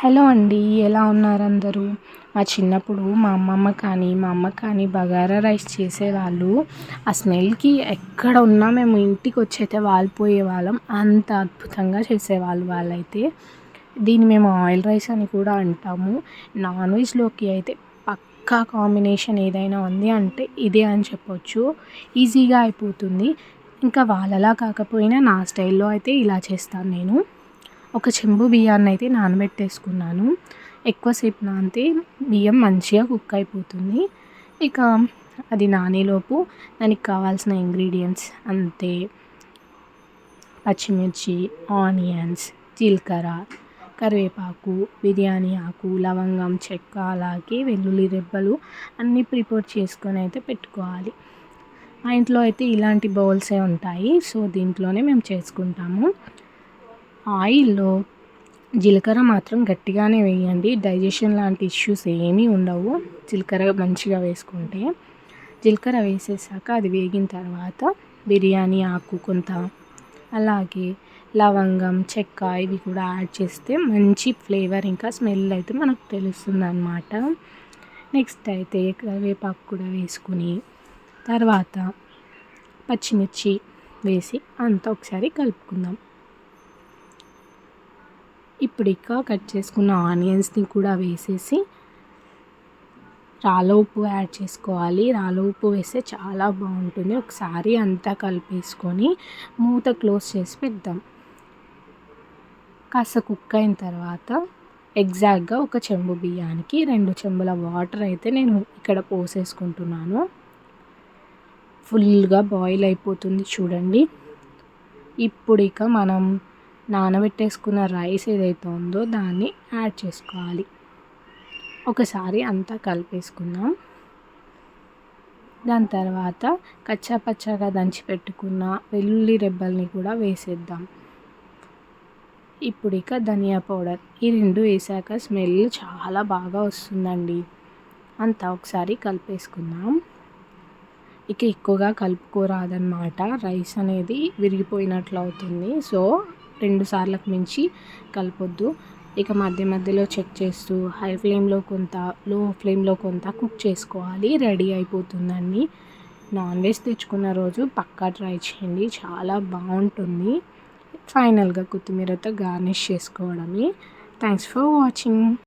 Hello అండి. ఎలా ఉన్నారు అందరూ? మా చిన్నప్పుడు మా అమ్మమ్మ కానీ, మా అమ్మ కానీ బగారా రైస్ చేసేవాళ్ళు. ఆ స్మెల్‌కి ఎక్కడ ఉన్నా మేము ఇంటికొచ్చైతే వాలిపోయేవాళ్ళం. అంత అద్భుతంగా చేసేవాళ్ళు వాళ్ళైతే. దీన్ని మేము ఆయిల్ రైస్ అని కూడా అంటాము. నాన్ వెజ్‌లోకి అయితే పక్కా కాంబినేషన్ ఏదైనా ఉంది అంటే ఇదే అని చెప్పొచ్చు. ఈజీగా అయిపోతుంది. ఇంకా వాళ్ళలా కాకపోయినా నా స్టైల్‌లో అయితే ఇలా చేస్తాను నేను. ఒక చెంబు బియ్యాన్నయితే నానబెట్టేసుకున్నాను. ఎక్కువసేపు నానితే బియ్యం మంచిగా కుక్ అయిపోతుంది. ఇక అది నానేలోపు దానికి కావాల్సిన ఇంగ్రీడియంట్స్ అంతే. పచ్చిమిర్చి, ఆనియన్స్, జీలకర్ర, కరివేపాకు, బిర్యానీ ఆకు, లవంగం, చెక్క, అలాగే వెల్లుల్లి రెబ్బలు అన్నీ ప్రిపేర్ చేసుకొని అయితే పెట్టుకోవాలి. మా ఇంట్లో అయితే ఇలాంటి బౌల్సే ఉంటాయి. సో దీంట్లోనే మేము చేసుకుంటాము. ఆయిల్‌లో జీలకర్ర మాత్రం గట్టిగానే వేయండి. డైజెషన్ లాంటి ఇష్యూస్ ఏమీ ఉండవు జీలకర్ర మంచిగా వేసుకుంటే. జీలకర్ర వేసేసాక అది వేగిన తర్వాత బిర్యానీ ఆకు కొంత, అలాగే లవంగం, చెక్క ఇవి కూడా యాడ్ చేస్తే మంచి ఫ్లేవర్ ఇంకా స్మెల్ అయితే మనకు తెలుస్తుందన్నమాట. నెక్స్ట్ అయితే కరివేపాకు కూడా వేసుకుని తర్వాత పచ్చిమిర్చి వేసి అంతా ఒకసారి కలుపుకుందాం. ఇప్పుడు ఇక కట్ చేసుకున్న ఆనియన్స్ని కూడా వేసేసి రాళ్ళ ఉప్పు యాడ్ చేసుకోవాలి. రాళ్ళ ఉప్పు వేస్తే చాలా బాగుంటుంది. ఒకసారి అంతా కలిపేసుకొని మూత క్లోజ్ చేసి పెడదాం. కాస్త కుక్ అయిన తర్వాత ఎగ్జాక్ట్గా ఒక చెంబు బియ్యానికి 2 చెంబుల వాటర్ అయితే నేను ఇక్కడ పోసేసుకుంటున్నాను. ఫుల్గా బాయిల్ అయిపోతుంది చూడండి. ఇప్పుడు ఇక మనం నానబెట్టేసుకున్న రైస్ ఏదైతే ఉందో దాన్ని యాడ్ చేసుకోవాలి. ఒకసారి అంతా కలిపేసుకుందాం. దాని తర్వాత కచ్చా పచ్చాగా దంచి పెట్టుకున్న వెల్లుల్లి రెబ్బల్ని కూడా వేసేద్దాం. ఇప్పుడు ఇక ధనియా పౌడర్ ఈ 2 వేసాక స్మెల్ చాలా బాగా వస్తుందండి. అంతా ఒకసారి కలిపేసుకుందాం. ఇక ఎక్కువగా కలుపుకోరాదన్నమాట. రైస్ అనేది విరిగిపోయినట్లు అవుతుంది. సో 2 సార్లకు మించి కలపొద్దు. ఇక మధ్య మధ్యలో చెక్ చేస్తూ హై ఫ్లేమ్లో కొంత, లో ఫ్లేమ్లో కొంత కుక్ చేసుకోవాలి. రెడీ అయిపోతుందండి. నాన్ వెజ్ తెచ్చుకున్న రోజు పక్కా ట్రై చేయండి. చాలా బాగుంటుంది. ఫైనల్గా కొత్తిమీరతో గార్నిష్ చేసుకోవడమే. Thanks for watching.